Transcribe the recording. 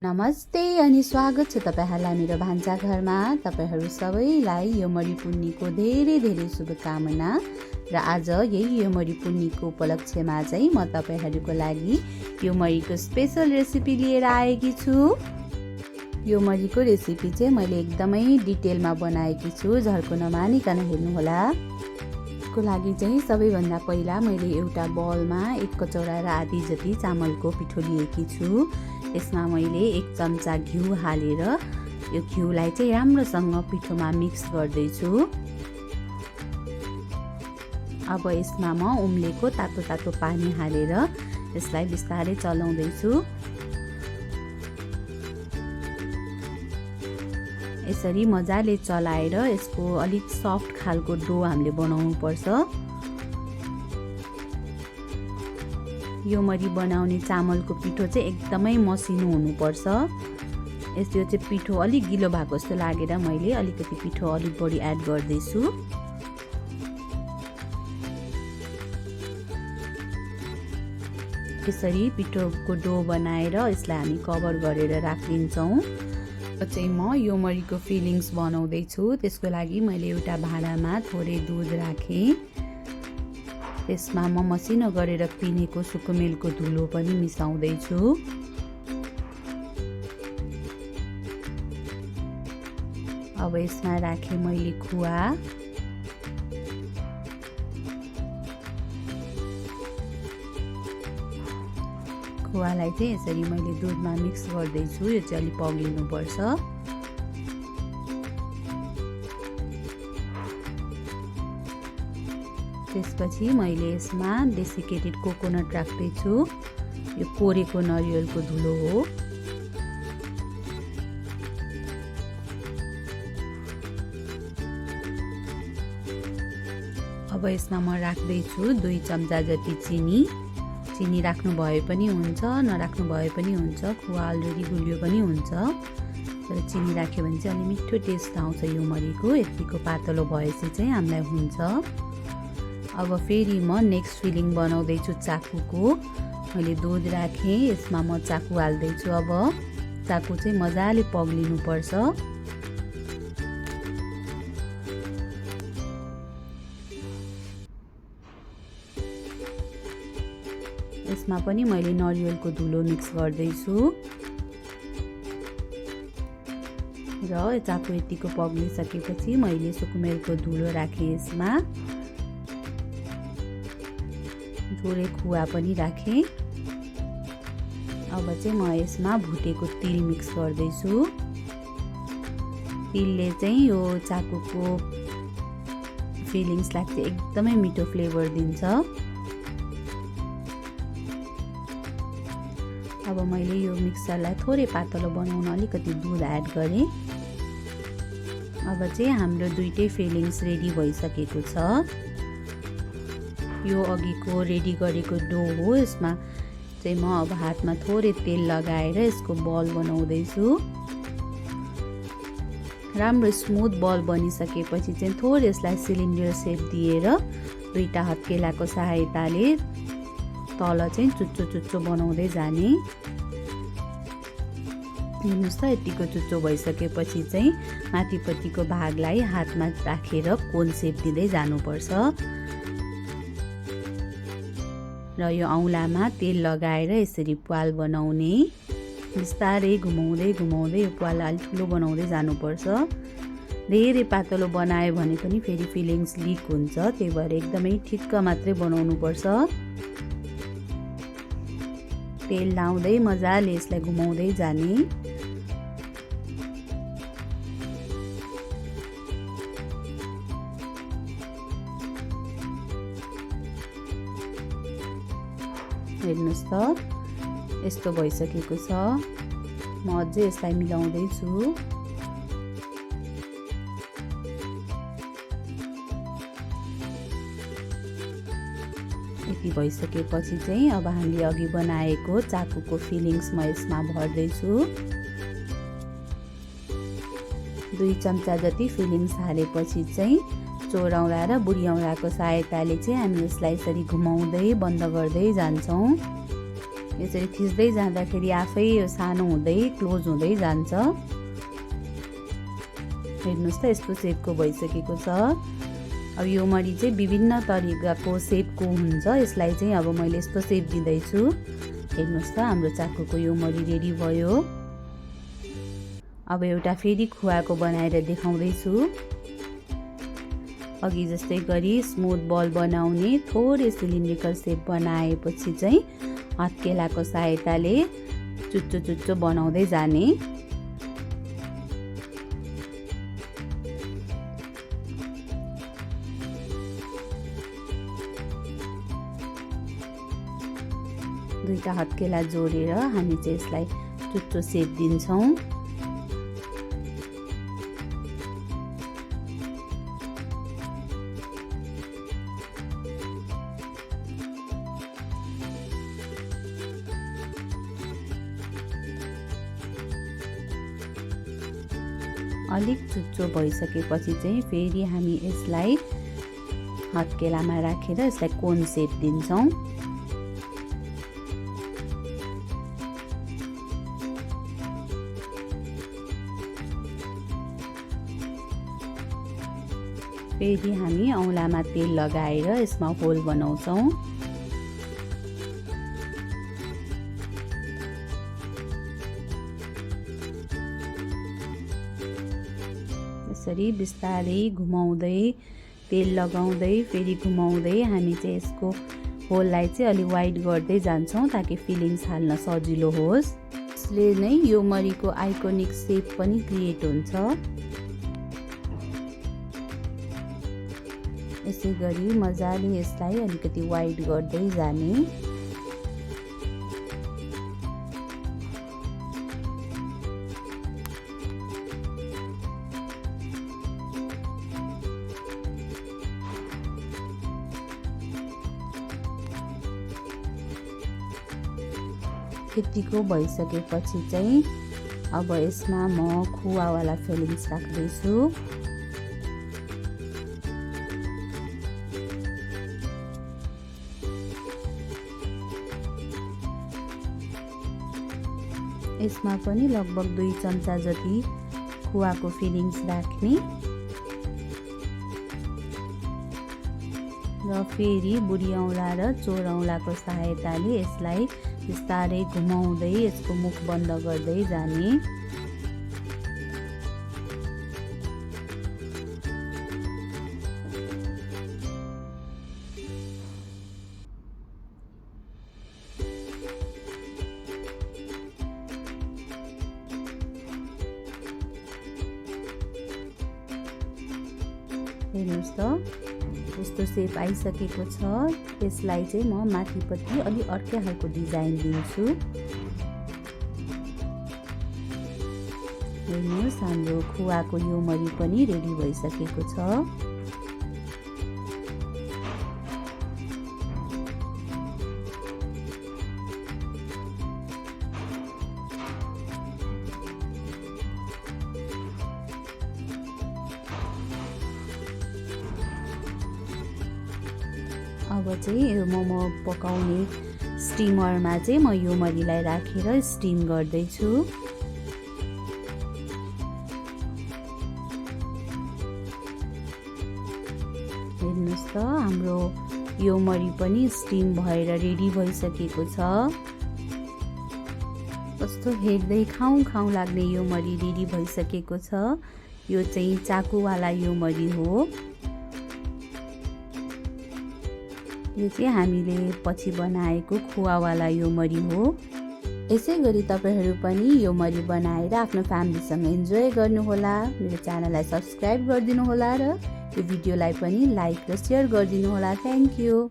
नमस्ते अनि स्वागत छ तपाईहरुलाई मेरो भान्साघरमा। तपाईहरु सबैलाई योमरी पुन्नीको धेरै शुभकामना। र आज यही योमरी पुन्नीको उपलक्ष्यमा चाहिँ म तपाईहरुको लागि योमरीको स्पेशल रेसिपी लिएर आएकी छु। योमरीको रेसिपी चाहिँ मैले एकदमै डिटेलमा बनाएकी छु, झर्को नमानिकन हेर्नु होला। यसको लागि चाहिँ सबैभन्दा पहिला मैले एउटा बलमा 1 कचौरा र आधी जति चामलको पिठो लिएकी छु। यसमा मैले 1 चम्चा घिउ हालेर यो घिउलाई चाहिँ राम्रोसँग पिठोमा मिक्स गर्दै छु। अब यसमा म उम्लेको तातो पानी हालेर यसलाई बिस्तारै चलाउँदै छु। यसरी मजाले चलाएर यसको अलिक सफ्ट खालको डो हामीले बनाउनु पर्छ। योमरी बनाउने चामलको पिठो चाहिँ एकदमै मसिनो हुनुपर्छ। यो चाहिँ पिठो अलिक गिलो भएको जस्तो लागेर मैले अलिकति पिठो अलिक बढी एड गर्दै छु। यसरी पिठोको डो बनाएर यसलाई हामी कभर गरेर राखिदिन्छौँ। चाहिँ म योमरीको फिलिङ्स बनाउँदै छु। त्यसको लागि मैले एउटा भाँडामा थोरै दुध राखेँ। त्यसमा म मसिनो गरेर पिनेको सुकुमेलको धुलो पनि मिसाउँदै छु। अब यसमा राखेँ मैले खुवा। खुवालाई चाहिँ यसरी मैले दुधमा मिक्स गर्दै छु। यो चाहिँ अलि पग्लिनु पर्छ। त्यसपछि मैले यसमा डेसिकेटेड कोकोनट राख्दै छु। यो कोरेको नरिवलको धुलो हो। अब यसमा म राख्दै छु 2 चम्चा जति चिनी। चिनी राख्नु भए पनि हुन्छ, नराख्नु भए पनि हुन्छ। खुवा अलरेडी गुलियो पनि हुन्छ, तर चिनी राख्यो भने चाहिँ अलि मिठो टेस्ट आउँछ योमरीको। यतिको पातलो भएपछि चाहिँ हामीलाई हुन्छ। अब फेरि म नेक्स्ट फिलिङ बनाउँदै छु चाकुको। मैले दुध राखेँ, यसमा म चाकु हाल्दै छु। अब चाकु चाहिँ मजाले पग्लिनु पर्छ। यसमा पनि मैले नरिवलको धुलो मिक्स गर्दै छु। र चाकु यतिको पग्लिसकेपछि मैले सुकुमेलको धुलो राखेँ। यसमा थोरै खुवा पनि राखेँ। अब चाहिँ म यसमा भुटेको तिल मिक्स गर्दै छु। तिलले चाहिँ यो चाकुको फिलिङ्सलाई चाहिँ एकदमै मिठो फ्लेभर दिन्छ। अब मैले यो मिक्सरलाई थोरै पातलो बनाउन अलिकति दुध एड गरेँ। अब चाहिँ हाम्रो दुईटै फिलिङ्स रेडी भइसकेको छ। यो अघिको रेडी गरेको डो हो। यसमा चाहिँ म अब हातमा थोरै तेल लगाएर यसको बल बनाउँदै छु। राम्रो स्मुथ बल बनिसकेपछि चाहिँ थोरै यसलाई सिलिन्डर सेप दिएर दुईटा हत्केलाको सहायताले तल चाहिँ चुच्चो बनाउँदै जाने। हेर्नुहोस् त, यतिको चुच्चो भइसकेपछि चाहिँ माथिपट्टिको भागलाई हातमा राखेर कोन सेप दिँदै जानुपर्छ। र यो औँलामा तेल लगाएर यसरी प्वाल बनाउने। बिस्तारै घुमाउँदै यो प्वाललाई अलिक ठुलो बनाउँदै जानुपर्छ। धेरै पातलो बनायो भने पनि फेरि फिलिङ्स लिक हुन्छ। त्यही भएर एकदमै ठिक्क मात्रै बनाउनु पर्छ। तेल लाउँदै मजाले यसलाई घुमाउँदै जाने। हेर्नुहोस् त, यस्तो भइसकेको छ। म अझै यसलाई मिलाउँदै छु। यति भइसकेपछि चाहिँ अब हामीले अघि बनाएको चाकुको फिलिङ्स म यसमा भर्दै छु। 2 चम्चा जति फिलिङ्स हालेपछि चाहिँ चोरौँला र बुढी औँलाको सहायताले चाहिँ हामी यसलाई यसरी घुमाउँदै बन्द गर्दै जान्छौँ। यसरी थिच्दै जाँदाखेरि आफै यो सानो हुँदै क्लोज हुँदै जान्छ। हेर्नुहोस् त यस्तो सेपको भइसकेको छ। अब योमरी चाहिँ विभिन्न तरिकाको सेपको हुन्छ, यसलाई चाहिँ अब मैले यस्तो सेप दिँदैछु। हेर्नुहोस् त हाम्रो चाकुको योमरी रेडी भयो। अब एउटा फेरि खुवाको बनाएर देखाउँदैछु। अघि जस्तै गरी स्मुथ बल बनाउने थोरै सिलिन्ड्रिकल सेप बनाएपछि चाहिँ हत्केलाको सहायताले चुच्चो चुच्चो बनाउँदै जाने। दुईटा हत्केला जोडेर हामी चाहिँ यसलाई चुच्चो सेप दिन्छौँ। अलिक चुच्चो भइसकेपछि चाहिँ फेरि हामी यसलाई हत्केलामा राखेर यसलाई कोन सेप दिन्छौँ। फेरि हामी औँलामा तेल लगाएर यसमा होल बनाउँछौँ। यसरी बिस्तारै घुमाउँदै तेल लगाउँदै फेरि घुमाउँदै हामी चाहिँ यसको होललाई चाहिँ अलि वाइड गर्दै जान्छौँ ताकि फिलिङ्स हाल्न सजिलो होस्। यसले नै योमरीको आइकोनिक सेप पनि क्रिएट हुन्छ। यसै गरी मजाले यसलाई अलिकति वाइड गर्दै जाने। यतिको भइसकेपछि चाहिँ अब यसमा म खुवावाला फिलिङ्स राख्दैछु। यसमा पनि लगभग 2 चम्चा जति खुवाको फिलिङ्स राख्ने र फेरि बुढी औँला र चोर औँलाको सहायताले यसलाई बिस्तारै घुमाउँदै यसको मुख बन्द गर्दै जाने। हेर्नुहोस् त यस्तो सेप आइसकेको छ। यसलाई चाहिँ म माथिपट्टि अलि अर्कै खालको डिजाइन दिन्छु। हेर्नुहोस् हाम्रो खुवाको योमरी पनि रेडी भइसकेको छ। अब चाहिँ यो मोमो पकाउने स्टिमरमा चाहिँ म योमरीलाई राखेर स्टिम गर्दैछु। हेर्नुहोस् त हाम्रो योमरी पनि स्टिम भएर रेडी भइसकेको छ। कस्तो हेर्दै खाउँ खाउँ लाग्ने योमरी रेडी भइसकेको छ। यो चाहिँ चाकुवाला योमरी हो। यो चाहिँ हामीले पछि बनाएको खुवावाला योमरी हो। यसै गरी तपाईहरू पनि योमरी बनाएर आफ्नो फ्यामिलीसँग इन्जोय गर्नुहोला। मेरो च्यानललाई सब्स्क्राइब गरिदिनु होला र यो भिडियोलाई पनि लाइक र सेयर गरिदिनु होला। Thank you.